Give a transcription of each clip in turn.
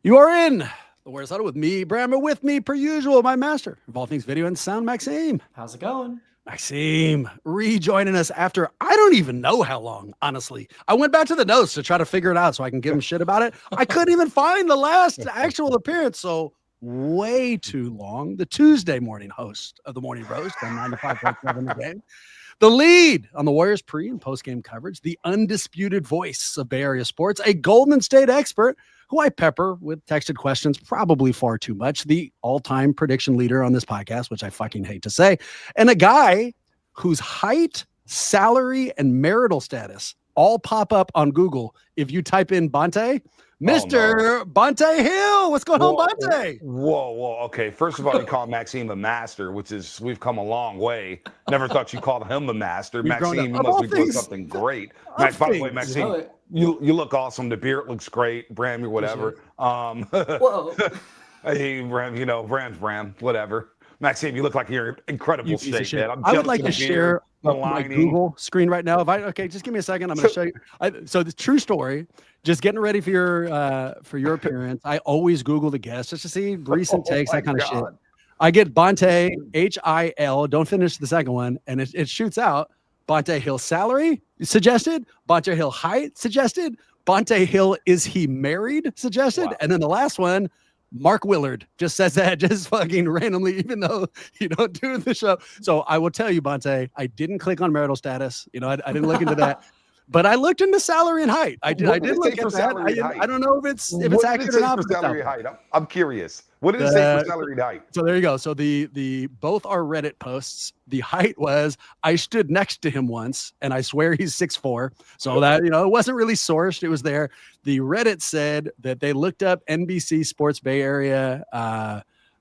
You are in the Where's Huddle with me, Brammer, with me, per usual, my master of all things video and sound, Maxime. How's it going? Maxime, rejoining us after I don't even know how long, honestly. I went back to the notes to try to figure it out so I can give him shit about it. I couldn't even find the last actual appearance, so way too long. The Tuesday morning host of the Morning Roast on 95.7 The Game. The lead on the Warriors pre- and post-game coverage, the undisputed voice of Bay Area sports, a Golden State expert who I pepper with texted questions probably far too much, the all-time prediction leader on this podcast, which I fucking hate to say, and a guy whose height, salary, and marital status all pop up on Google if you type in Bonta. Mr. Bonta Hill. What's going on, Bonta? Whoa. Okay, first of all, you call Maxime a master, which is, we've come a long way. Never thought you called him a master. Maxime, you must be doing something great. Max, by the way, Maxime, you look awesome. The beard looks great. Bram, or whatever. Whoa. Hey, Bram, Bram's Bram, whatever. Maxime, you look like you're in incredible shape, man. I would like to share my Google screen right now. Okay, just give me a second. I'm going to show you. So the true story, just getting ready for your appearance. I always Google the guests just to see recent takes, that kind of shit. I get Bonta, H-I-L, don't finish the second one, and it shoots out. Bonta Hill salary suggested. Bonta Hill height suggested. Bonta Hill, is he married suggested? Wow. And then the last one, Mark Willard just says that just fucking randomly, even though you don't do the show. So I will tell you, Bonta, I didn't click on marital status. I didn't look into that, but I looked into salary and height. I did look at that. I don't know if it's accurate or not. Salary and height. I'm curious. What did it say for salary and height? So there you go. So the both are Reddit posts. The height was, I stood next to him once, and I swear he's 6'4". So that, it wasn't really sourced. It was there. The Reddit said that they looked up NBC Sports Bay Area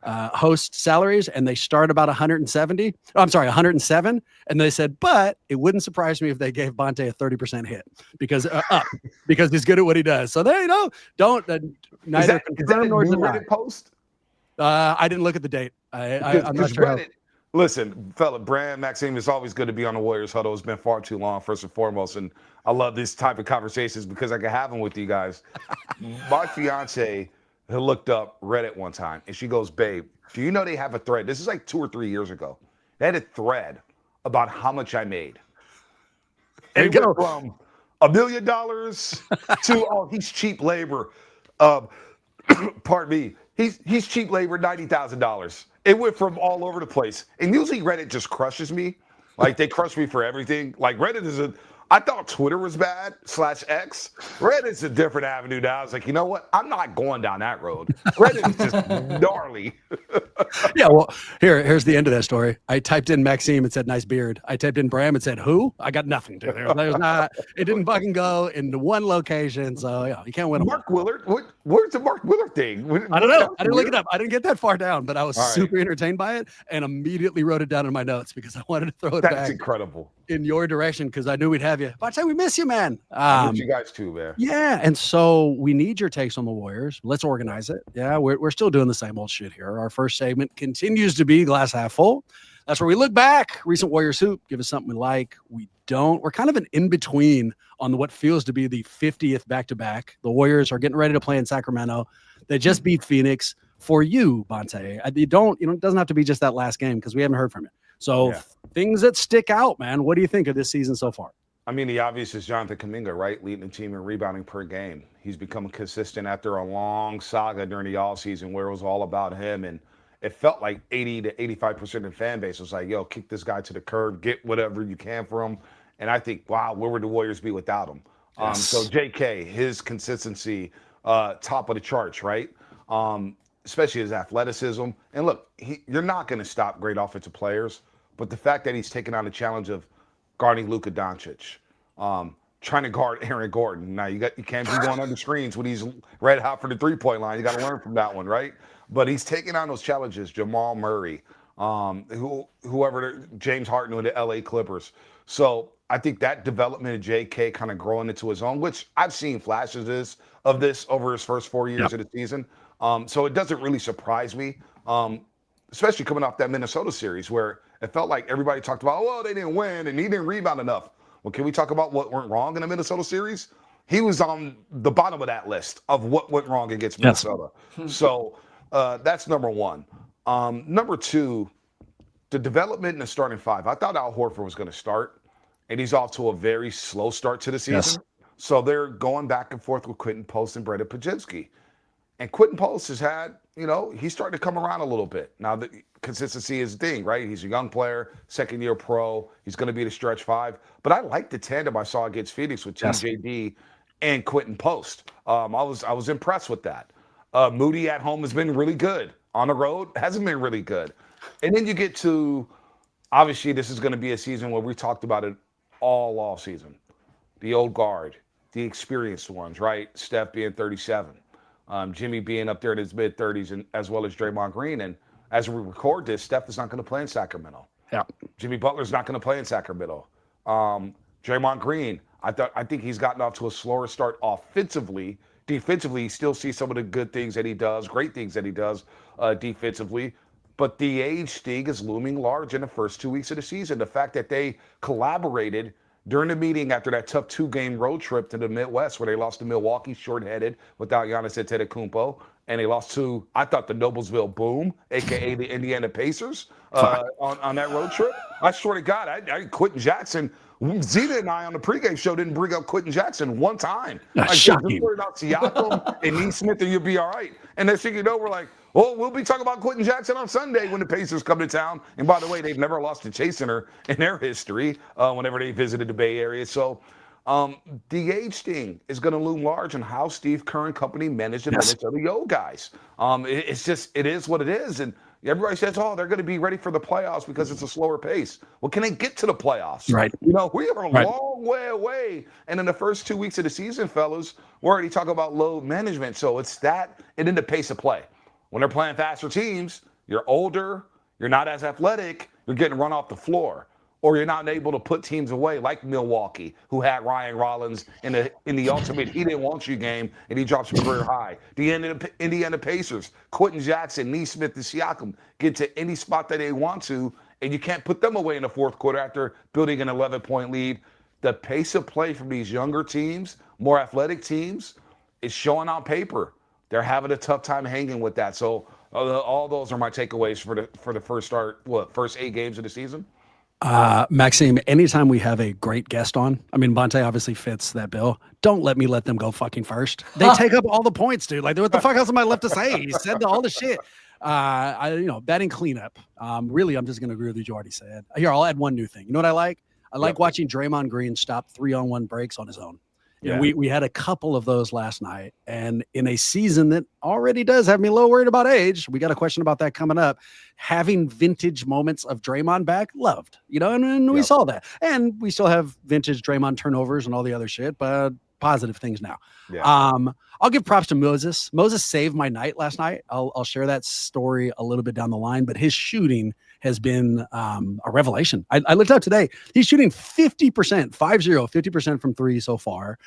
host salaries, and they start about 170. I'm sorry, 107. And they said, but it wouldn't surprise me if they gave Bonta a 30% hit because because he's good at what he does. So there you go. Don't neither confirm nor deny. Reddit post? I didn't look at the date. I'm not sure. Listen, fella, Bram, Maxime, it's always good to be on the Warriors Huddle. It's been far too long, first and foremost, and I love this type of conversations because I can have them with you guys. My fiance had looked up Reddit one time, and she goes, babe, do you know they have a thread? This is like 2 or 3 years ago. They had a thread about how much I made. And it went from $1 million to, oh, he's cheap labor. Pardon me. He's cheap labor, $90,000. It went from all over the place. And usually Reddit just crushes me. Like, they crush me for everything. Like, Reddit is I thought Twitter was bad, /X. Reddit's a different avenue now. I was like, you know what? I'm not going down that road. Reddit is just gnarly. Yeah, well, here's the end of that story. I typed in Maxime and said, nice beard. I typed in Bram and said, who? I got nothing to there. It didn't fucking go into one location. So, yeah, you can't win. Mark Willard? Where's the Mark Willard thing? I don't know. I didn't look it up. I didn't get that far down, but I was super entertained by it and immediately wrote it down in my notes because I wanted to throw it back. That's incredible. In your direction because I knew we'd have you. But we miss you, man. I miss you guys too, man. Yeah, and so we need your takes on the Warriors. Let's organize it. Yeah, we're still doing the same old shit here. Our first segment continues to be glass half full. That's where we look back, recent Warriors hoop, give us something we like. We don't. We're kind of an in-between on what feels to be the 50th back-to-back. The Warriors are getting ready to play in Sacramento. They just beat Phoenix. For you, Bonta, it doesn't have to be just that last game because we haven't heard from you. So things that stick out, man. What do you think of this season so far? I mean, the obvious is Jonathan Kuminga, right? Leading the team in rebounding per game. He's become consistent after a long saga during the offseason where it was all about him. And it felt like 80 to 85% of the fan base was like, yo, kick this guy to the curb, get whatever you can from him. And I think, wow, where would the Warriors be without him? Yes. So JK, his consistency, top of the charts, right? Especially his athleticism. And look, you're not going to stop great offensive players, but the fact that he's taken on the challenge of guarding Luka Doncic, trying to guard Aaron Gordon. Now, you can't be going under screens when he's red hot for the three-point line. You got to learn from that one, right? But he's taking on those challenges, Jamal Murray, whoever, James Harden with the LA Clippers. So I think that development of JK kind of growing into his own, which I've seen flashes of this over his first 4 years of the season. So it doesn't really surprise me, especially coming off that Minnesota series where it felt like everybody talked about, oh, well, they didn't win and he didn't rebound enough. Well, can we talk about what went wrong in the Minnesota series? he was on the bottom of that list of what went wrong against Minnesota. So that's number one. Number two, the development in the starting five. I thought Al Horford was going to start, and he's off to a very slow start to the season. So they're going back and forth with Quentin Post and Brandon Pajinski. And Quentin Post has had, he's starting to come around a little bit. Now, the consistency is the thing, right? He's a young player, second-year pro. He's going to be the stretch five. But I like the tandem I saw against Phoenix with TJD and Quentin Post. I was impressed with that. Moody at home has been really good. On the road, hasn't been really good. And then you get to, obviously, this is going to be a season where we talked about it all season. The old guard, the experienced ones, right? Steph being 37. Jimmy being up there in his mid-30s, and as well as Draymond Green. And as we record this, Steph is not going to play in Sacramento. Yeah. Jimmy Butler's not going to play in Sacramento. Draymond Green, I think he's gotten off to a slower start offensively. Defensively, you still see some of the good things that he does, great things that he does defensively. But the age thing is looming large in the first 2 weeks of the season. The fact that they collaborated during the meeting after that tough 2-game road trip to the Midwest where they lost to Milwaukee shorthanded without Giannis Antetokounmpo, and they lost to, I thought, the Noblesville Boom, a.k.a. the Indiana Pacers, on that road trip. I swear to God, I Quentin Jackson, Zeta and I on the pregame show didn't bring up Quentin Jackson one time. That's Just worry about Siakam and Neesmith and you'll be all right. And next thing you know, we're like, we'll be talking about Quentin Jackson on Sunday when the Pacers come to town. And by the way, they've never lost to Chase Center in their history whenever they visited the Bay Area. So the age thing is going to loom large on how Steve Kerr and company manage the minutes of the old guys. It is what it is. And everybody says, they're going to be ready for the playoffs because it's a slower pace. Well, can they get to the playoffs? Right. We are a long way away. And in the first 2 weeks of the season, fellas, we're already talking about load management. So it's that and then the pace of play. When they're playing faster teams, you're older, you're not as athletic, you're getting run off the floor. Or you're not able to put teams away like Milwaukee, who had Ryan Rollins in the ultimate he didn't want you game, and he drops a career high. The Indiana Pacers, Quentin Jackson, Neesmith, and Siakam get to any spot that they want to, and you can't put them away in the fourth quarter after building an 11-point lead. The pace of play from these younger teams, more athletic teams, is showing on paper. They're having a tough time hanging with that. So all those are my takeaways for the first 8 games of the season. Maxime, anytime we have a great guest on, I mean, Bonta obviously fits that bill. Don't let me let them go fucking first. They take up all the points, dude. Like, what the fuck else am I left to say? He said all the shit. Batting cleanup. Really, I'm just going to agree with what you already said. Here, I'll add one new thing. You know what I like? I like watching Draymond Green stop 3-on-1 breaks on his own. Yeah. We had a couple of those last night, and in a season that already does have me a little worried about age, we got a question about that coming up. Having vintage moments of Draymond back, loved, and we saw that. And we still have vintage Draymond turnovers and all the other shit, but positive things now. Yeah. I'll give props to Moses. Moses saved my night last night. I'll share that story a little bit down the line, but his shooting has been a revelation. I looked up today. He's shooting 50% from three so far.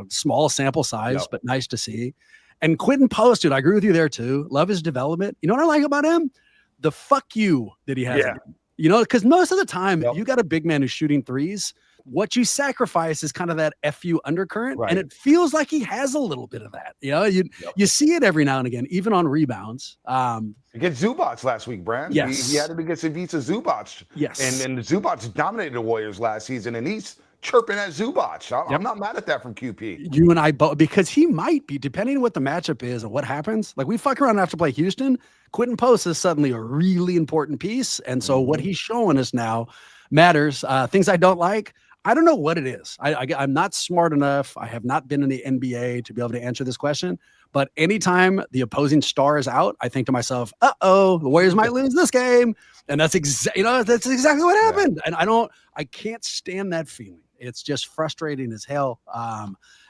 Small sample size, but nice to see. And Quentin Post, dude, I agree with you there too. Love his development. You know what I like about him? The fuck you that he has. Yeah. Because most of the time you got a big man who's shooting threes. What you sacrifice is kind of that FU undercurrent, and it feels like he has a little bit of that. You see it every now and again, even on rebounds. Against Zubac last week, Brand. Yes. He had it against Ivica Zubac. Yes. And Zubac dominated the Warriors last season, and he's chirping at Zubac. I'm not mad at that from QP. You and I both, because he might be, depending on what the matchup is and what happens. Like, we fuck around and have to play Houston. Quentin Post is suddenly a really important piece, and so what he's showing us now matters. Things I don't like, I don't know what it is. I'm not smart enough. I have not been in the NBA to be able to answer this question. But anytime the opposing star is out, I think to myself, the Warriors might lose this game. And that's exactly what happened. And I can't stand that feeling. It's just frustrating as hell.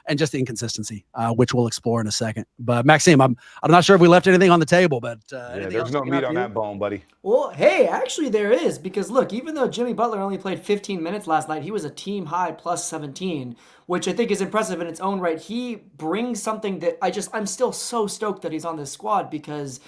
And just the inconsistency, which we'll explore in a second. But Maxime, I'm not sure if we left anything on the table, but there's no meat on that bone, buddy. Well, hey, actually there is, because look, even though Jimmy Butler only played 15 minutes last night, he was a team high plus 17, which I think is impressive in its own right. He brings something that I'm still so stoked that he's on this squad, because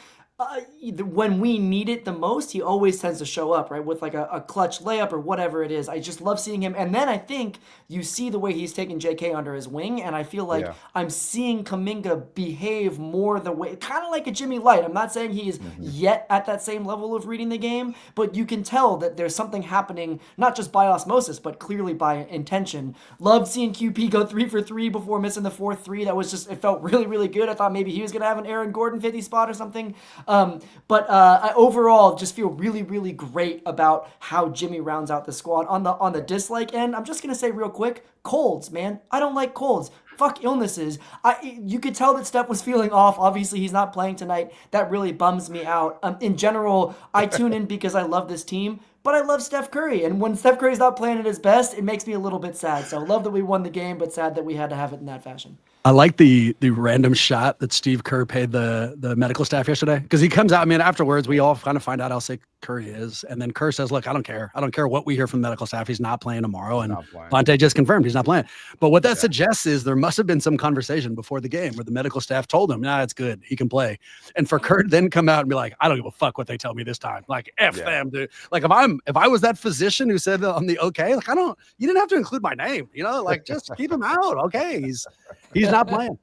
When we need it the most, he always tends to show up, right? With like a clutch layup or whatever it is. I just love seeing him. And then I think you see the way he's taken JK under his wing. And I feel like Yeah. I'm seeing Kuminga behave more the way, kind of like a Jimmy Light. I'm not saying he is yet at that same level of reading the game, but you can tell that there's something happening, not just by osmosis, but clearly by intention. Loved seeing QP go 3 for 3 before missing the fourth three. That was just, it felt really, really good. I thought maybe he was going to have an Aaron Gordon 50 spot or something. But I overall just feel really, really great about how Jimmy rounds out the squad. On the dislike end, I'm just gonna say real quick, colds, man. I don't like colds. Fuck illnesses. You could tell that Steph was feeling off. Obviously, he's not playing tonight. That really bums me out. In general, I tune in because I love this team, but I love Steph Curry. And when Steph Curry's not playing at his best, it makes me a little bit sad. So love that we won the game, but sad that we had to have it in that fashion. I like the random shot that Steve Kerr paid the medical staff yesterday, because he comes out. I mean, afterwards, we all kind of find out how sick Curry is, and then Kerr says, "Look, I don't care. I don't care what we hear from the medical staff. He's not playing tomorrow." And Bonta just confirmed he's not playing. But what that suggests is there must have been some conversation before the game where the medical staff told him, "Nah, it's good. He can play." And for Kerr to then come out and be like, "I don't give a fuck what they tell me this time. Like, F them, dude." Like, if I was that physician who said on the okay, like, you didn't have to include my name, like, just keep him out. Okay, he's not playing.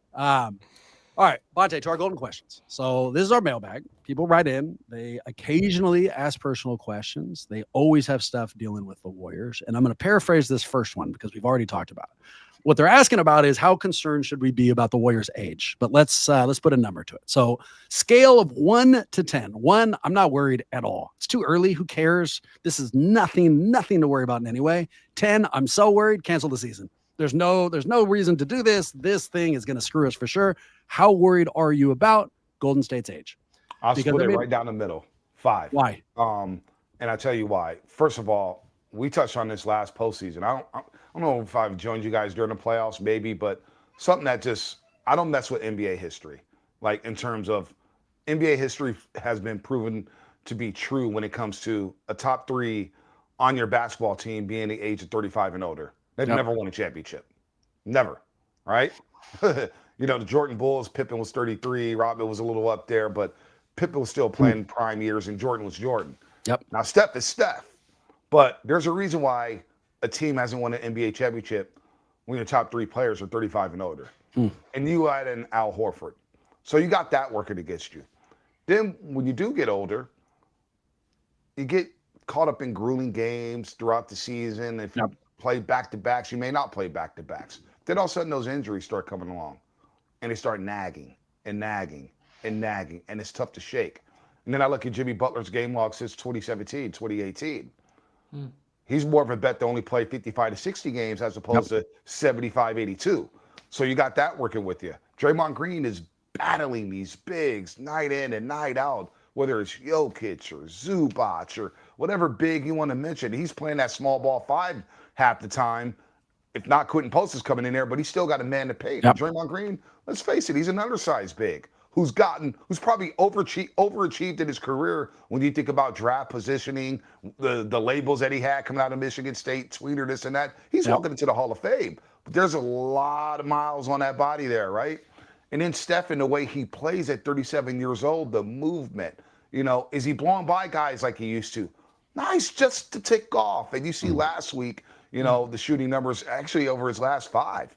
All right, Bonta, to our golden questions. So this is our mailbag. People write in. They occasionally ask personal questions. They always have stuff dealing with the Warriors. And I'm going to paraphrase this first one because we've already talked about it. What they're asking about is how concerned should we be about the Warriors' age? But let's put a number to it. So scale of 1 to 10. 1, I'm not worried at all. It's too early. Who cares? This is nothing to worry about in any way. 10, I'm so worried. Cancel the season. There's no reason to do this. This thing is going to screw us for sure. How worried are you about Golden State's age? I'll split it right down the middle. 5. Why? And I tell you why. First of all, we touched on this last postseason. I don't know if I've joined you guys during the playoffs, maybe, but something that I don't mess with NBA history. Like, in terms of NBA history has been proven to be true when it comes to a top 3 on your basketball team being the age of 35 and older. They've never won a championship. Never. Right? The Jordan Bulls, Pippen was 33, Rodman was a little up there, but Pippen was still playing prime years and Jordan was Jordan. Yep. Now, Steph is Steph. But there's a reason why a team hasn't won an NBA championship when your top 3 players are 35 and older. And you add in Al Horford. So you got that working against you. Then when you do get older, you get caught up in grueling games throughout the season. If you play back-to-backs, you may not play back-to-backs. Then all of a sudden those injuries start coming along. And they start nagging and nagging and nagging. And it's tough to shake. And then I look at Jimmy Butler's game log since 2017, 2018. He's more of a vet to only play 55 to 60 games as opposed to 75, 82. So you got that working with you. Draymond Green is battling these bigs night in and night out, whether it's Jokic or Zubac or whatever big you want to mention. He's playing that small ball 5 half the time. If not, Quentin Post is coming in there, but he's still got a man to pay. Draymond Green, let's face it, he's an undersized big who's probably overachieved in his career when you think about draft positioning, the labels that he had coming out of Michigan State, tweener, this and that. He's walking into the Hall of Fame. But there's a lot of miles on that body there, right? And then Stephen, the way he plays at 37 years old, the movement, is he blowing by guys like he used to? Nice, just to tick off. And you see last week, the shooting numbers actually over his last 5.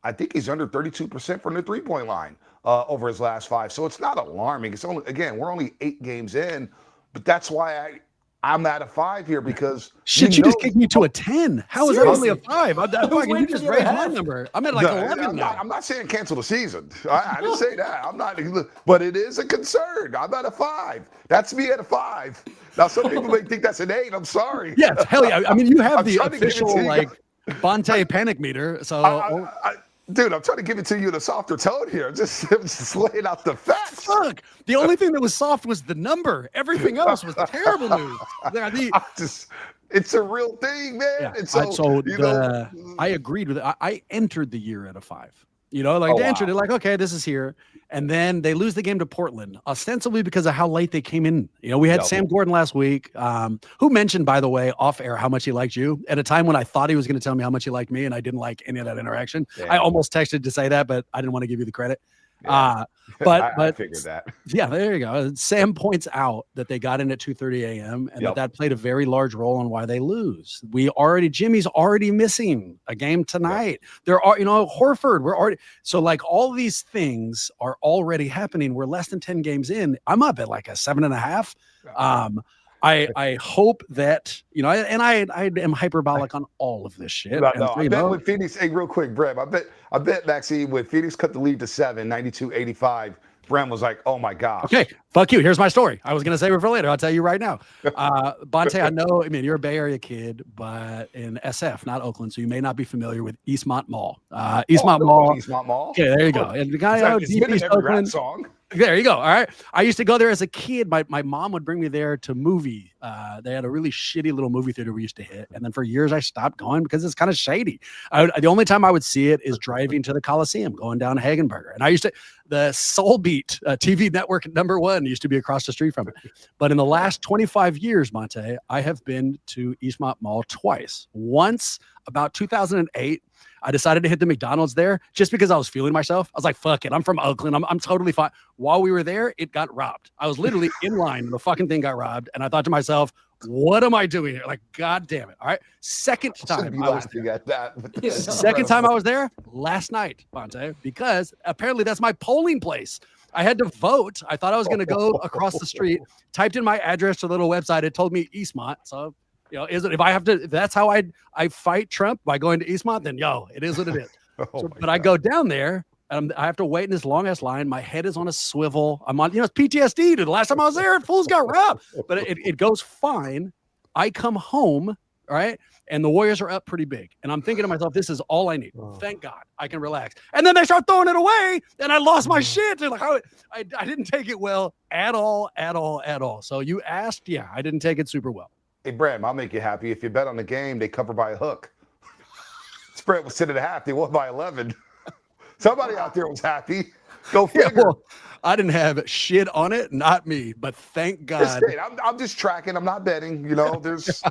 I think he's under 32% from the three-point line over his last 5. So it's not alarming. It's only, again, we're only 8 games in, but that's why I'm at a 5 here because you just kicked me to a 10. How is that only a 5? You just raised my half. number. I'm at like 11 now. I'm not saying cancel the season. I didn't say that. I'm not, but it is a concern. I'm at a 5. That's me at a 5. Now some people may think that's an 8. I'm sorry. Yes, hell yeah. I mean, you have the official Bonta panic meter. So. Dude, I'm trying to give it to you in a softer tone here. Just laying out the facts. Fuck. The only thing that was soft was the number. Everything else was terrible news. It's a real thing, man. Yeah. And so, I agreed with it. I entered the year at a 5. They entered it like, okay, this is here. And then they lose the game to Portland, ostensibly because of how late they came in. We had Sam Gordon last week, who mentioned, by the way, off air, how much he liked you at a time when I thought he was going to tell me how much he liked me, and I didn't like any of that interaction. I almost texted to say that, but I didn't want to give you the credit. Yeah. But I figured that. yeah, there you go. Sam points out that they got in at 2:30 a.m. and that played a very large role in why they lose. Jimmy's already missing a game tonight. There are, Horford, we're already, so like all these things are already happening. We're less than 10 games in. I'm up at like a 7.5. I hope that, I am hyperbolic on all of this shit. No, And so, I bet with Phoenix, hey, real quick, Brem, I bet Maxine, when Phoenix cut the lead to 7, 92-85, Brem was like, oh my gosh. Okay, fuck you. Here's my story. I was going to save it for later. I'll tell you right now. Bonta, you're a Bay Area kid, but in SF, not Oakland, so you may not be familiar with Eastmont Mall. Eastmont Mall. Eastmont Mall. Okay, there you go. And the guy it's been in every rap song. There you go. All right. I used to go there as a kid. My mom would bring me there to movie. They had a really shitty little movie theater we used to hit. And then for years I stopped going because it's kind of shady. The only time I would see it is driving to the Coliseum, going down Hagenberger. And the Soul Beat TV network #1 used to be across the street from it. But in the last 25 years, Monte, I have been to Eastmont Mall twice. Once about 2008. I decided to hit the McDonald's there just because I was feeling myself. I was like, fuck it. I'm from Oakland. I'm totally fine. While we were there, it got robbed. I was literally in line and the fucking thing got robbed. And I thought to myself, what am I doing here? Like, God damn it. All right. Second time I was there. Second time I was there last night, Bonta, because apparently that's my polling place. I had to vote. I thought I was going to go across the street, typed in my address to the little website. It told me Eastmont. So, if that's how I fight Trump by going to Eastmont, then it is what it is. But I go down there and I have to wait in this long ass line. My head is on a swivel. I'm on, it's PTSD. Dude. The last time I was there, fools got robbed, but it goes fine. I come home, right? And the Warriors are up pretty big. And I'm thinking to myself, this is all I need. Thank God I can relax. And then they start throwing it away and I lost my shit. And I didn't take it well at all. So you asked, I didn't take it super well. Hey, Brad, I'll make you happy. If you bet on the game, they cover by a hook. Spread was 10.5. They won by 11. Somebody out there was happy. Go figure. Yeah, well, I didn't have shit on it, not me. But thank God. I'm just tracking. I'm not betting. There's,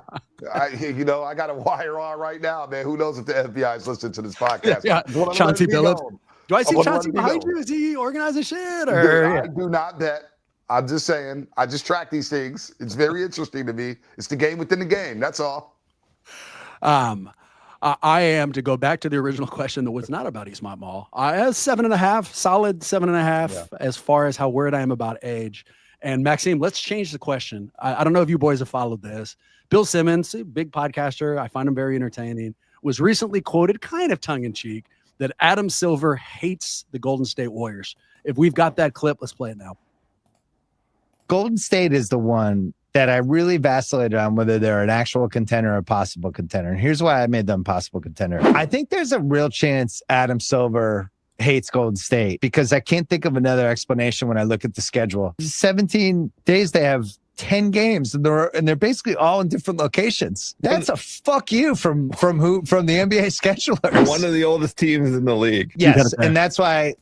I got a wire on right now, man. Who knows if the FBI is listening to this podcast? Yeah, Chauncey Billups. Do I see Chauncey behind you? Is he organizing shit? Or I do not bet. I'm just saying, I just track these things. It's very interesting to me. It's the game within the game. That's all. I am, to go back to the original question that was not about Eastmont Mall. I have 7.5, solid 7.5 as far as how worried I am about age. And Maxime, let's change the question. I don't know if you boys have followed this. Bill Simmons, a big podcaster, I find him very entertaining, was recently quoted kind of tongue-in-cheek that Adam Silver hates the Golden State Warriors. If we've got that clip, let's play it now. Golden State is the one that I really vacillated on whether they're an actual contender or a possible contender. And here's why I made them possible contender. I think there's a real chance Adam Silver hates Golden State because I can't think of another explanation when I look at the schedule. 17 days, they have 10 games and they're basically all in different locations. That's a fuck you from the NBA schedulers. One of the oldest teams in the league. Yes, and that's why.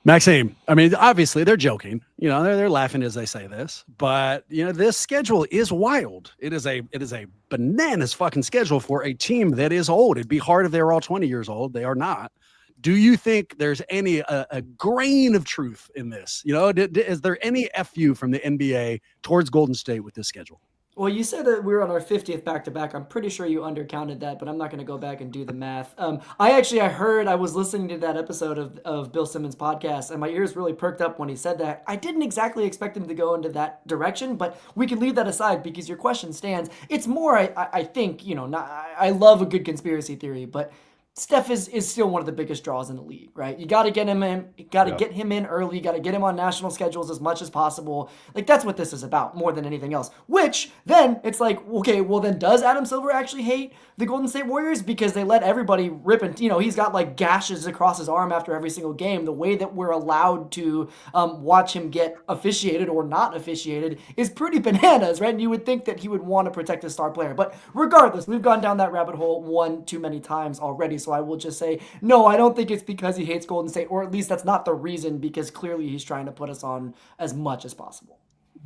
Maxime, obviously they're joking, they're laughing as they say this, but this schedule is wild. It is a bananas fucking schedule for a team that is old. It'd be hard if they were all 20 years old. They are not. Do you think there's any a grain of truth in this? Is there any FU from the NBA towards Golden State with this schedule? Well, you said that we were on our 50th back-to-back. I'm pretty sure you undercounted that, but I'm not going to go back and do the math. I was listening to that episode of Bill Simmons' podcast, and my ears really perked up when he said that. I didn't exactly expect him to go into that direction, but we can leave that aside because your question stands. It's more, I think, I love a good conspiracy theory, but Steph is still one of the biggest draws in the league, right? You got to get him in. You got to get him in early. You got to get him on national schedules as much as possible. Like, that's what this is about more than anything else. Which then it's like, okay, well then does Adam Silver actually hate the Golden State Warriors because they let everybody rip and he's got like gashes across his arm after every single game. The way that we're allowed to watch him get officiated or not officiated is pretty bananas, right? And you would think that he would want to protect his star player. But regardless, we've gone down that rabbit hole one too many times already. So I will just say, no, I don't think it's because he hates Golden State, or at least that's not the reason, because clearly he's trying to put us on as much as possible.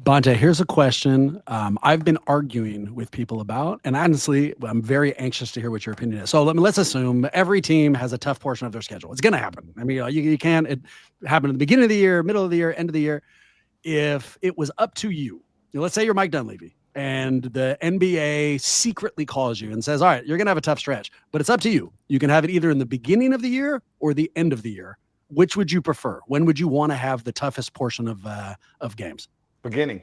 Bonta, here's a question I've been arguing with people about, and honestly, I'm very anxious to hear what your opinion is. So let's assume every team has a tough portion of their schedule. It's going to happen. I mean, you can't. It happened at the beginning of the year, middle of the year, end of the year. If it was up to you, let's say you're Mike Dunleavy, and the NBA secretly calls you and says, all right, you're going to have a tough stretch, but it's up to you. You can have it either in the beginning of the year or the end of the year. Which would you prefer? When would you want to have the toughest portion of games? Beginning.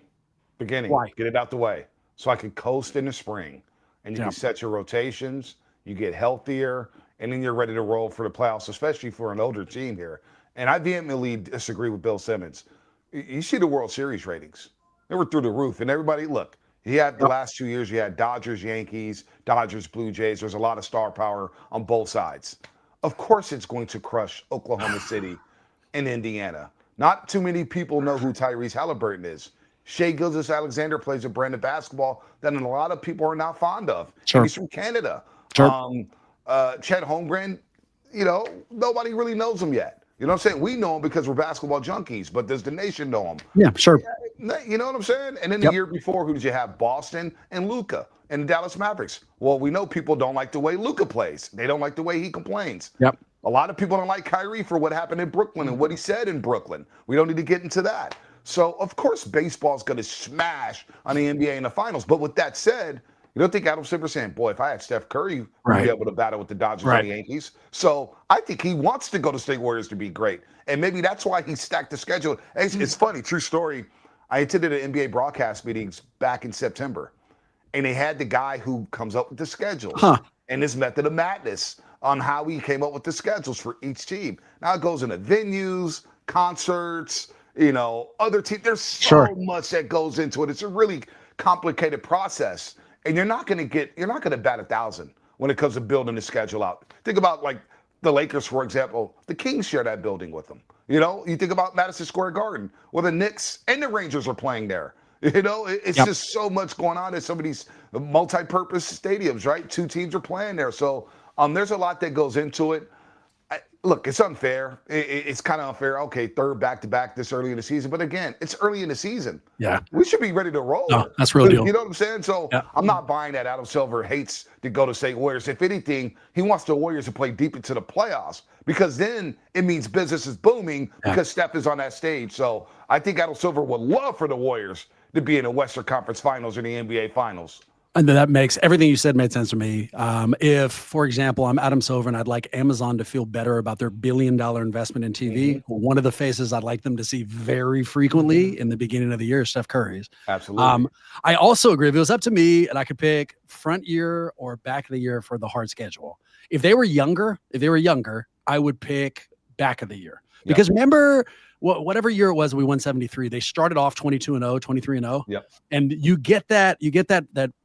Why? Get it out the way so I can coast in the spring, and you can set your rotations. You get healthier, and then you're ready to roll for the playoffs, especially for an older team here. And I vehemently disagree with Bill Simmons. You see the World Series ratings; they were through the roof. And everybody, look, he had the last 2 years. You had Dodgers, Yankees, Dodgers, Blue Jays. There's a lot of star power on both sides. Of course, it's going to crush Oklahoma City and Indiana. Not too many people know who Tyrese Halliburton is. Shai Gilgeous-Alexander plays a brand of basketball that a lot of people are not fond of. Sure. He's from Canada. Sure. Chet Holmgren, nobody really knows him yet. You know what I'm saying? We know him because we're basketball junkies, but does the nation know him? Yeah, sure. You know what I'm saying? And then the year before, who did you have? Boston and Luka and the Dallas Mavericks. Well, we know people don't like the way Luka plays. They don't like the way he complains. Yep. A lot of people don't like Kyrie for what happened in Brooklyn and what he said in Brooklyn. We don't need to get into that. So, of course, baseball's going to smash on the NBA in the finals. But with that said, you don't think Adam Silver's saying, boy, if I had Steph Curry, we'd be able to battle with the Dodgers and the Yankees. So I think he wants to go to State Warriors to be great. And maybe that's why he stacked the schedule. It's funny, true story. I attended an NBA broadcast meetings back in September, and they had the guy who comes up with the schedules and his method of madness on how he came up with the schedules for each team. Now it goes into venues, concerts, other teams. There's so much that goes into it. It's a really complicated process, and you're not going to bat 1,000 when it comes to building the schedule out. Think about like the Lakers, for example. The Kings share that building with them. You think about Madison Square Garden, where the Knicks and the Rangers are playing there. It's just so much going on in some of these multi-purpose stadiums, right? 2 teams are playing there. So there's a lot that goes into it. Look, it's unfair. It's kind of unfair. Okay, third back-to-back this early in the season. But again, it's early in the season. Yeah. We should be ready to roll. No, that's real deal. You know what I'm saying? So I'm not buying that Adam Silver hates to go to State Warriors. If anything, he wants the Warriors to play deep into the playoffs, because then it means business is booming because Steph is on that stage. So I think Adam Silver would love for the Warriors to be in the Western Conference Finals or the NBA Finals. And that makes everything you said made sense to me. If, for example, I'm Adam Silver and I'd like Amazon to feel better about their $1 billion investment in TV, one of the faces I'd like them to see very frequently in the beginning of the year is Steph Curry's. Absolutely. I also agree. If it was up to me and I could pick front year or back of the year for the hard schedule, if they were younger, I would pick back of the year. Because remember, whatever year it was, we won 73. They started off 22-0, 23-0. Yep. And you get that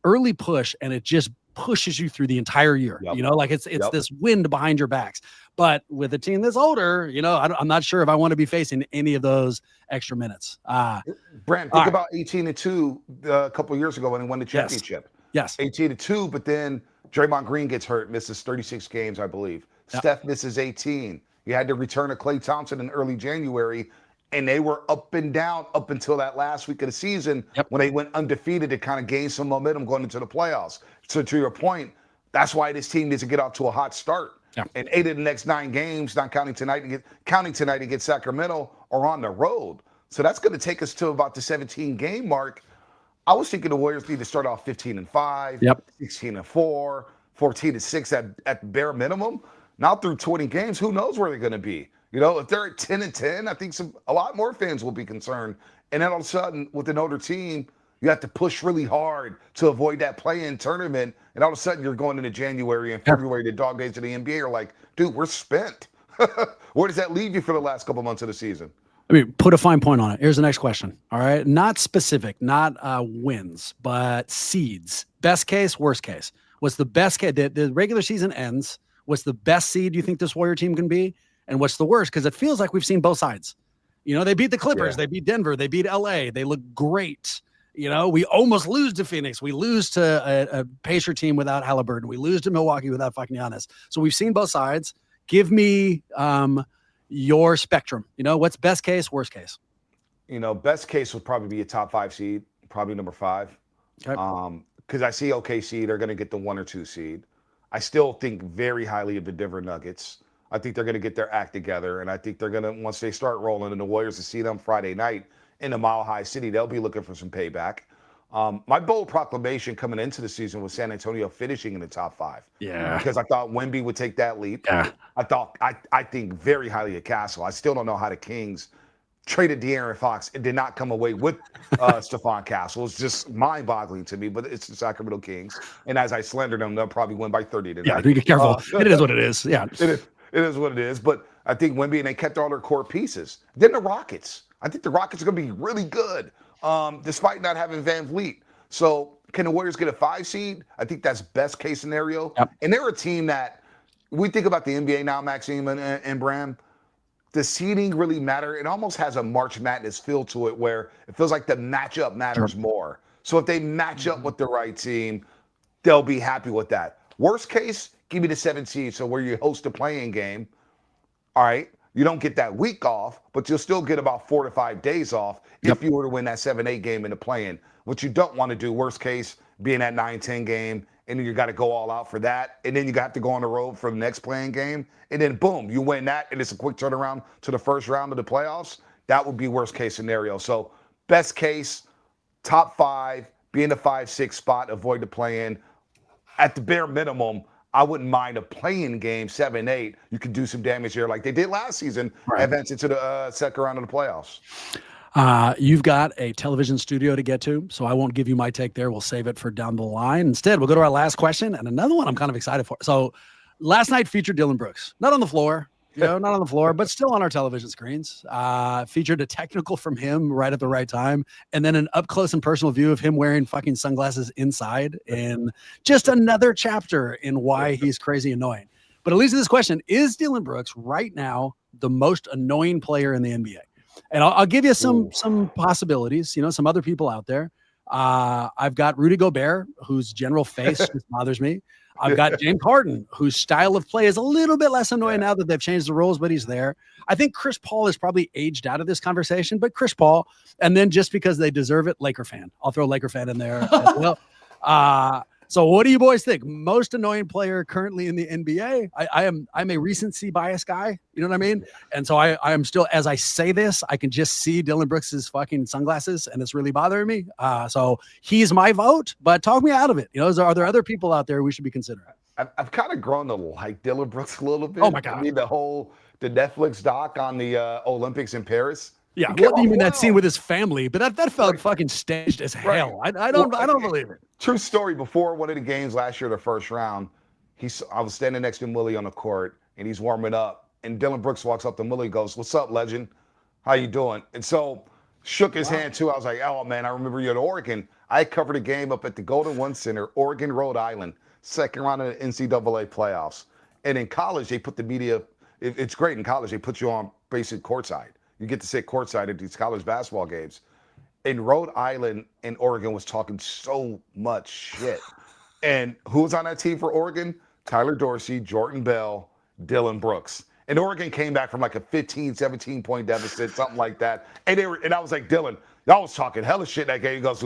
early push, and it just pushes you through the entire year. Like it's this wind behind your backs. But with a team that's older, I'm not sure if I want to be facing any of those extra minutes. Brent, think about 18-2 a couple of years ago when they won the championship. Yes. 18-2, but then Draymond Green gets hurt, misses 36 games, I believe. Steph misses 18. You had to return to Klay Thompson in early January, and they were up and down up until that last week of the season when they went undefeated to kind of gain some momentum going into the playoffs. So to your point, that's why this team needs to get off to a hot start. And 8 of the next 9 games, not counting tonight against Sacramento, are on the road. So that's going to take us to about the 17-game mark. I was thinking the Warriors need to start off 15-5, 16-4, 14-6 at the bare minimum. Now through 20 games, who knows where they're going to be? If they're at 10-10, I think a lot more fans will be concerned. And then all of a sudden, with an older team, you have to push really hard to avoid that play-in tournament. And all of a sudden, you're going into January and February, the dog days of the NBA are like, dude, we're spent. Where does that leave you for the last couple months of the season? I mean, put a fine point on it. Here's the next question. All right. Not specific, not wins, but seeds. Best case, worst case. What's the best case? The regular season ends. What's the best seed you think this Warrior team can be? And what's the worst? Because it feels like we've seen both sides. They beat the Clippers. They beat Denver. They beat LA. They look great. We almost lose to Phoenix. We lose to a Pacer team without Halliburton. We lose to Milwaukee without fucking Giannis. So we've seen both sides. Give me your spectrum. What's best case, worst case? best case would probably be a top 5 seed, probably number 5. Okay. Because I see OKC, they're going to get the 1 or 2 seed. I still think very highly of the Denver Nuggets. I think they're going to get their act together, and I think they're going to, once they start rolling, and the Warriors to see them Friday night in the Mile High City, they'll be looking for some payback. My bold proclamation coming into the season was San Antonio finishing in the top 5. Yeah. Because I thought Wemby would take that leap. Yeah. I think very highly of Castle. I still don't know how the Kings traded De'Aaron Fox and did not come away with Stephon Castle. It's just mind-boggling to me, but it's the Sacramento Kings. And as I slander them, they'll probably win by 30 tonight. Yeah, be careful. It is what it is. Yeah. It is what it is. But I think Wemby, and they kept all their core pieces. Then the Rockets. I think the Rockets are going to be really good, despite not having Van Vliet. So can the Warriors get a 5 seed? I think that's best case scenario. Yep. And they're a team that, we think about the NBA now, Maxime and Bram, the seeding really matter. It almost has a March Madness feel to it where it feels like the matchup matters more. So if they match up with the right team, they'll be happy with that. Worst case, give me the 7 seed. So where you host a playing game, all right, you don't get that week off, but you'll still get about 4 to 5 days off if you were to win that 7-8 game in the play-in. What you don't want to do, worst case, being that 9-10 game, and then you got to go all out for that, and then you got to go on the road for the next playing game, and then boom, you win that, and it's a quick turnaround to the first round of the playoffs. That would be worst case scenario. So best case, top 5, be in the 5-6 spot, avoid the play-in. At the bare minimum, I wouldn't mind a play-in game, 7-8. You could do some damage here like they did last season, advance into the second round of the playoffs. You've got a television studio to get to, so I won't give you my take there. We'll save it for down the line. Instead, we'll go to our last question, and another one I'm kind of excited for. So last night featured Dillon Brooks. Not on the floor, not on the floor, but still on our television screens. Featured a technical from him right at the right time, and then an up-close and personal view of him wearing fucking sunglasses inside, and just another chapter in why he's crazy annoying. But it leads to this question: is Dillon Brooks right now the most annoying player in the NBA? And I'll give you some possibilities, some other people out there. I've got Rudy Gobert, whose general face just bothers me. I've got James Harden, whose style of play is a little bit less annoying now that they've changed the rules, but he's there. I think Chris Paul is probably aged out of this conversation, but Chris Paul, and then just because they deserve it, Laker fan. I'll throw Laker fan in there as well. So what do you boys think? Most annoying player currently in the NBA? I'm a recency bias guy. You know what I mean? And so I am still, as I say this, I can just see Dillon Brooks's fucking sunglasses, and it's really bothering me. So he's my vote, but talk me out of it. Are there other people out there we should be considering? I've kind of grown to like Dillon Brooks a little bit. Oh my God. I mean, the Netflix doc on the Olympics in Paris. Yeah, what do you mean that scene with his family? But that felt fucking staged as hell. Right. I don't believe it. True story. Before one of the games last year, the first round, I was standing next to Willie on the court, and he's warming up. And Dillon Brooks walks up to Willie, goes, "What's up, legend? How you doing?" And so shook his hand too. I was like, "Oh man, I remember you at Oregon." I covered a game up at the Golden One Center, Oregon, Rhode Island, second round of the NCAA playoffs. And in college, they put the media. It's great in college. They put you on basic courtside. You get to sit courtside at these college basketball games. In Rhode Island and Oregon was talking so much shit. And who was on that team for Oregon? Tyler Dorsey, Jordan Bell, Dillon Brooks. And Oregon came back from like a 15, 17-point deficit, something like that. And I was like, Dillon, y'all was talking hella shit that game. He goes,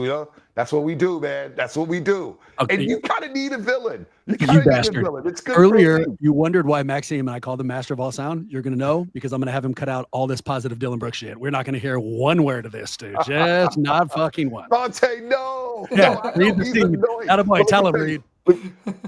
that's what we do, man. That's what we do. Okay. And you kind of need a villain. You bastard. It's good. Earlier, you wondered why Maxime and I called him Master of All Sound. You're going to know because I'm going to have him cut out all this positive Dillon Brooks shit. We're not going to hear one word of this, dude. Just not fucking one. Bonta, no. Yeah, Reed the scene. Attaboy, tell him, Reed.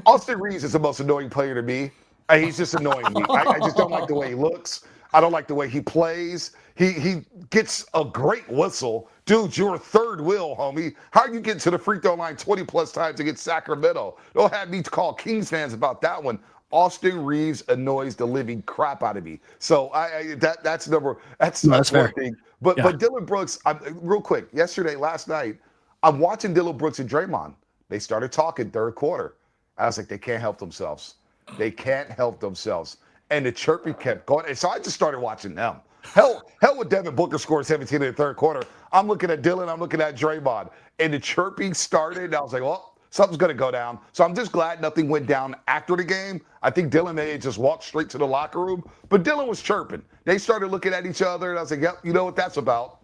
Austin Reeves is the most annoying player to me. He's just annoying me. I just don't like the way he looks. I don't like the way he plays. He gets a great whistle. Dude, you're a third wheel, homie. How you get to the free throw line 20-plus times against Sacramento? Don't have me call Kings fans about that one. Austin Reeves annoys the living crap out of me. So that's one thing. But Dillon Brooks, real quick, last night, I'm watching Dillon Brooks and Draymond. They started talking third quarter. I was like, they can't help themselves. They can't help themselves. And the chirping kept going. And so I just started watching them. Hell with Devin Booker scored 17 in the third quarter. I'm looking at Dillon, I'm looking at Draymond. And the chirping started, and I was like, well, something's going to go down. So I'm just glad nothing went down after the game. I think Dillon may have just walked straight to the locker room. But Dillon was chirping. They started looking at each other, and I was like, yep, you know what that's about.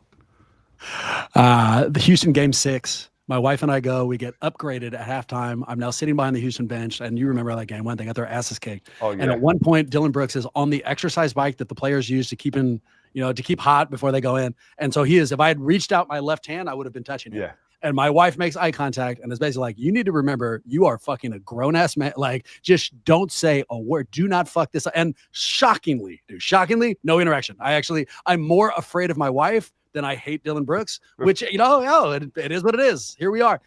The Houston game 6. My wife and I go. We get upgraded at halftime. I'm now sitting behind the Houston bench, and you remember that game when they got their asses kicked. Oh, yeah. And at one point, Dylan Brooks is on the exercise bike that the players use to keep in, to keep hot before they go in. And so he is. If I had reached out my left hand, I would have been touching him. Yeah. And my wife makes eye contact and is basically like, you need to remember you are fucking a grown-ass man. Like, just don't say a word. Do not fuck this up. And shockingly, no interaction. I'm more afraid of my wife than I hate Dylan Brooks, which, it is what it is. Here we are.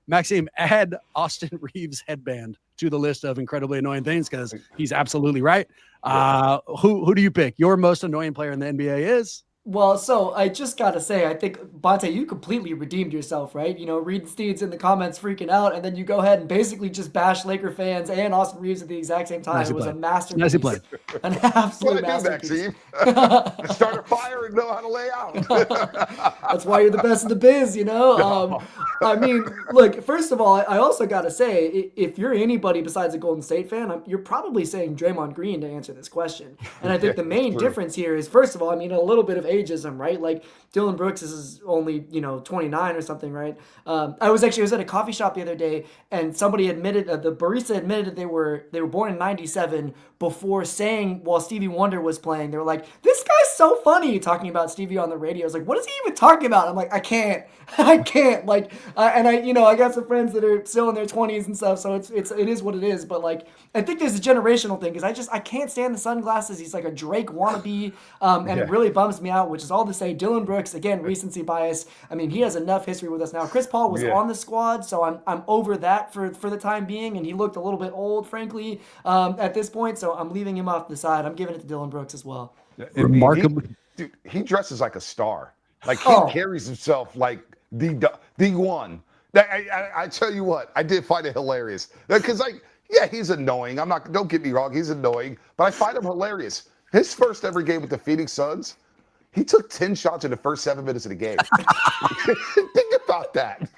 Maxime, add Austin Reeves' headband to the list of incredibly annoying things because he's absolutely right. Who do you pick? Your most annoying player in the NBA is? Well, so I just got to say, I think, Bonta, you completely redeemed yourself, right? Reed Steed's in the comments freaking out, and then you go ahead and basically just bash Laker fans and Austin Reeves at the exact same time. It was a masterpiece. Nicely played. An absolute masterpiece. Start a fire and know how to lay out. That's why you're the best in the biz, I mean, look, first of all, I also got to say, if you're anybody besides a Golden State fan, you're probably saying Draymond Green to answer this question. And I think the main difference here is, first of all, a little bit of ageism, right? Like Dylan Brooks is only 29 or something, right? I was at a coffee shop the other day, and somebody admitted, the barista admitted that they were born in '97. Before saying, while Stevie Wonder was playing, they were like, "This guy's so funny," talking about Stevie on the radio. I was like, "What is he even talking about?" I'm like, I can't. Like, and I got some friends that are still in their 20s and stuff, so it is what it is. But like, I think there's a generational thing because I can't stand the sunglasses. He's like a Drake wannabe, and it really bums me out. Which is all to say, Dylan Brooks, again, recency bias. He has enough history with us now. Chris Paul was on the squad, so I'm over that for the time being, and he looked a little bit old, frankly, at this point. So I'm leaving him off the side. I'm giving it to Dylan Brooks as well. Remarkably, he dresses like a star. Like he carries himself like the one. I tell you what, I did find it hilarious because he's annoying. Don't get me wrong, he's annoying, but I find him hilarious. His first ever game with the Phoenix Suns, he took 10 shots in the first 7 minutes of the game. Think about that.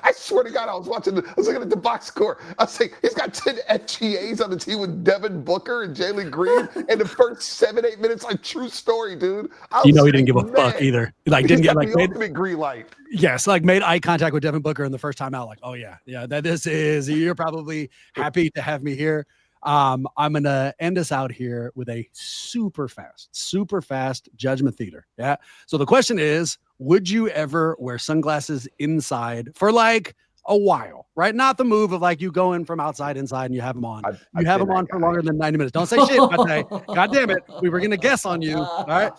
I swear to God, I was looking at the box score. I was like, he's got 10 FGAs on the team with Devin Booker and Jalen Green in the first 7-8 minutes. Like, true story, dude. He didn't give a fuck either. Like, didn't get the ultimate green light. Yes, like made eye contact with Devin Booker in the first time out. Like, oh yeah, you're probably happy to have me here. I'm gonna end us out here with a super fast Judgment Theater. Yeah. So the question is, would you ever wear sunglasses inside for like a while? Right? Not the move of like you go in from outside inside and you have them on. You have them on for longer than 90 minutes. Don't say shit. God damn it. We were gonna guess on you. All right.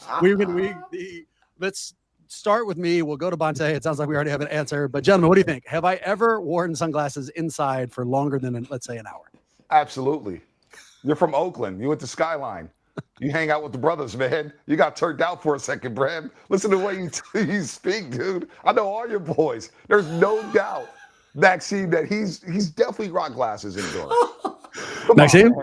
Let's start with me. We'll go to Bonta. It sounds like we already have an answer. But gentlemen, what do you think? Have I ever worn sunglasses inside for longer than let's say an hour? Absolutely. You're from Oakland. You went to Skyline. You hang out with the brothers, man. You got turned out for a second, Brad. Listen to the way you speak, dude. I know all your boys. There's no doubt, Maxime, that he's definitely rock glasses indoors. Maxime?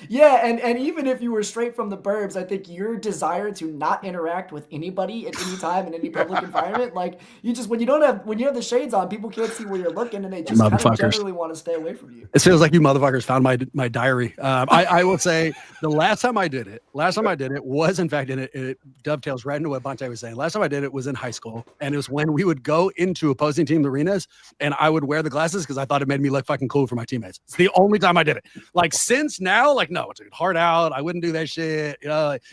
Yeah, and even if you were straight from the burbs, I think your desire to not interact with anybody at any time in any public environment, like when you have the shades on, people can't see where you're looking, and they just kind of generally want to stay away from you. It feels like you motherfuckers found my diary. I will say the last time I did it was in fact, and it dovetails right into what Bonta was saying. Last time I did it was in high school, and it was when we would go into opposing team arenas, and I would wear the glasses because I thought it made me look fucking cool for my teammates. It's the only time I did it. Like since now. Like, no, dude, hard out. I wouldn't do that shit.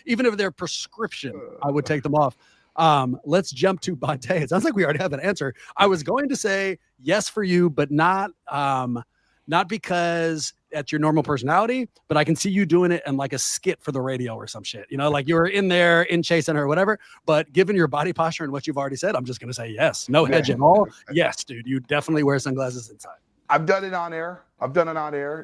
Even if they're prescription, I would take them off. Let's jump to Bonta. It sounds like we already have an answer. I was going to say yes for you, but not because that's your normal personality, but I can see you doing it in like a skit for the radio or some shit. Like you're in there in chasing her or whatever. But given your body posture and what you've already said, I'm just going to say yes. No hedge at all. Yes, dude, you definitely wear sunglasses inside. I've done it on air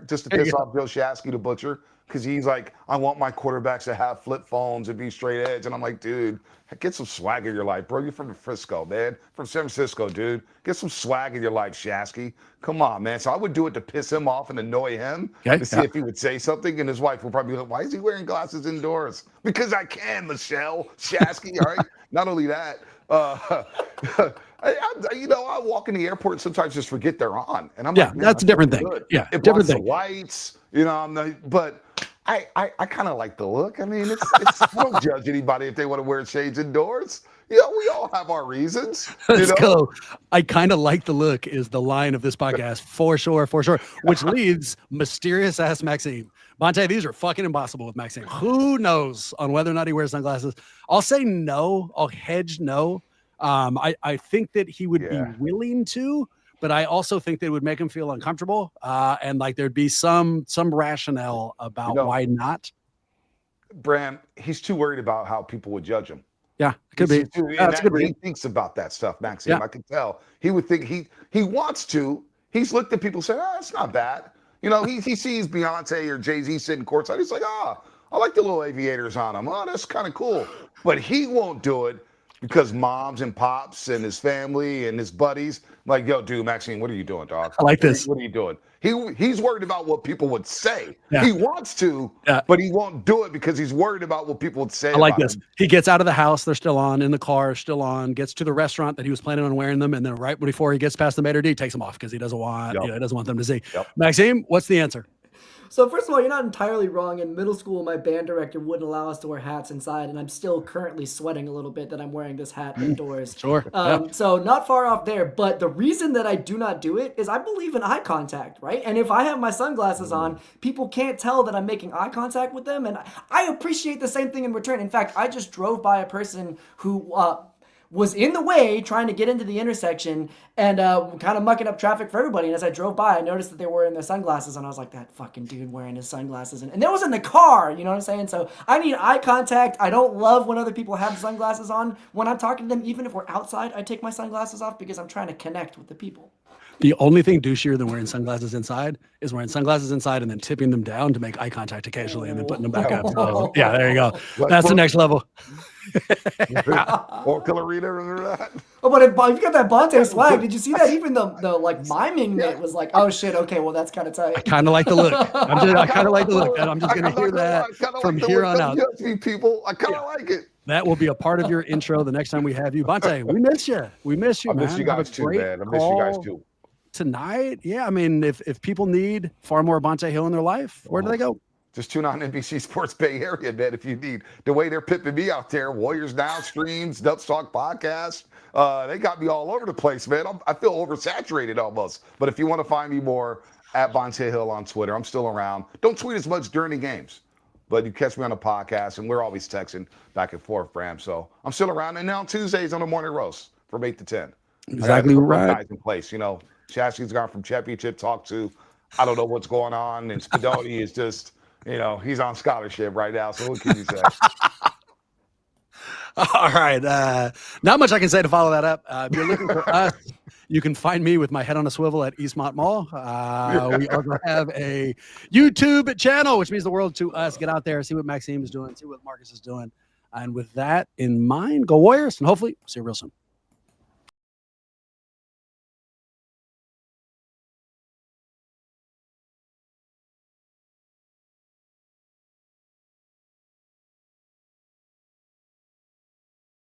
just to piss off Joe Shasky, the butcher, because he's like, I want my quarterbacks to have flip phones and be straight edge. And I'm like, dude, get some swag in your life, bro. You're from Frisco, man. From San Francisco, dude. Get some swag in your life, Shasky. Come on, man. So I would do it to piss him off and annoy him to see if he would say something. And his wife would probably be like, why is he wearing glasses indoors? Because I can, Michelle Shasky, all right? Not only that, I walk in the airport and sometimes just forget they're on, and I'm like, that's a different thing. Good. Yeah, it different blocks thing. the lights, but I kind of like the look. I mean, it's I don't judge anybody if they want to wear shades indoors. You know, we all have our reasons. Let's go. I kind of like the look is the line of this podcast for sure, which leaves mysterious ass Maxime. Bonta, these are fucking impossible with Maxime. Who knows on whether or not he wears sunglasses? I'll say no. I'll hedge no. I think that he would be willing to, but I also think that it would make him feel uncomfortable. And like there'd be some rationale about why not. Bram, he's too worried about how people would judge him. Yeah, it could be. He thinks about that stuff, Maxime. Yeah. I can tell. He would think he wants to. He's looked at people saying, it's not bad. You know, he sees Beyonce or Jay-Z sitting courtside. He's like, I like the little aviators on him. Oh, that's kind of cool. But he won't do it because moms and pops and his family and his buddies like, yo, dude, Maxime, what are you doing, dog? I like this. What are you doing? He's worried about what people would say. Yeah. He wants to, but he won't do it because he's worried about what people would say. I like this. He gets out of the house, they're still on, in the car, still on, gets to the restaurant that he was planning on wearing them, and then right before he gets past the maitre d', takes them off because he doesn't want, he doesn't want them to see. Yep. Maxime, what's the answer? So first of all, you're not entirely wrong. In middle school, my band director wouldn't allow us to wear hats inside, and I'm still currently sweating a little bit that I'm wearing this hat indoors. Sure. So not far off there, but the reason that I do not do it is I believe in eye contact, right? And if I have my sunglasses on, people can't tell that I'm making eye contact with them, and I appreciate the same thing in return. In fact, I just drove by a person who was in the way trying to get into the intersection and kind of mucking up traffic for everybody. And as I drove by, I noticed that they were wearing their sunglasses, and I was like, that fucking dude wearing his sunglasses. And that was in the car, you know what I'm saying? So I need eye contact. I don't love when other people have sunglasses on. When I'm talking to them, even if we're outside, I take my sunglasses off because I'm trying to connect with the people. The only thing douchier than wearing sunglasses inside is wearing sunglasses inside and then tipping them down to make eye contact occasionally and then putting them back up. So, yeah, there you go. That's the next level. Or Clarita or that. Oh, but if you got that Bonta swag, did you see that? Even the like miming that was like, oh shit, okay, well that's kind of tight. I kind of like the look. I kind of like the look. I'm just gonna hear that from here on out. People, I kind of like it. That will be a part of your intro the next time we have you, Bonta. We miss you. We miss you, man. I miss you guys too, man. I miss you guys too. Tonight, yeah. I mean, if people need far more Bonta Hill in their life, where do they go? Just tune on NBC Sports Bay Area, man, if you need. The way they're pimping me out there, Warriors Now streams, Dubs Talk podcast, they got me all over the place, man. I feel oversaturated almost. But if you want to find me more, at Bonta Hill on Twitter, I'm still around. Don't tweet as much during the games, but you catch me on the podcast, and we're always texting back and forth, Bram. So I'm still around. And now Tuesdays on the Morning Roast from 8 to 10. Exactly right. Guys in place, you know. Chasky's gone from championship talk to I don't know what's going on, and Spadoni is just, you know, he's on scholarship right now. So what can you say? All right. Not much I can say to follow that up. If you're looking for us, you can find me with my head on a swivel at Eastmont Mall. We also have a YouTube channel, which means the world to us. Get out there, see what Maxime is doing, see what Marcus is doing. And with that in mind, go Warriors, and hopefully see you real soon.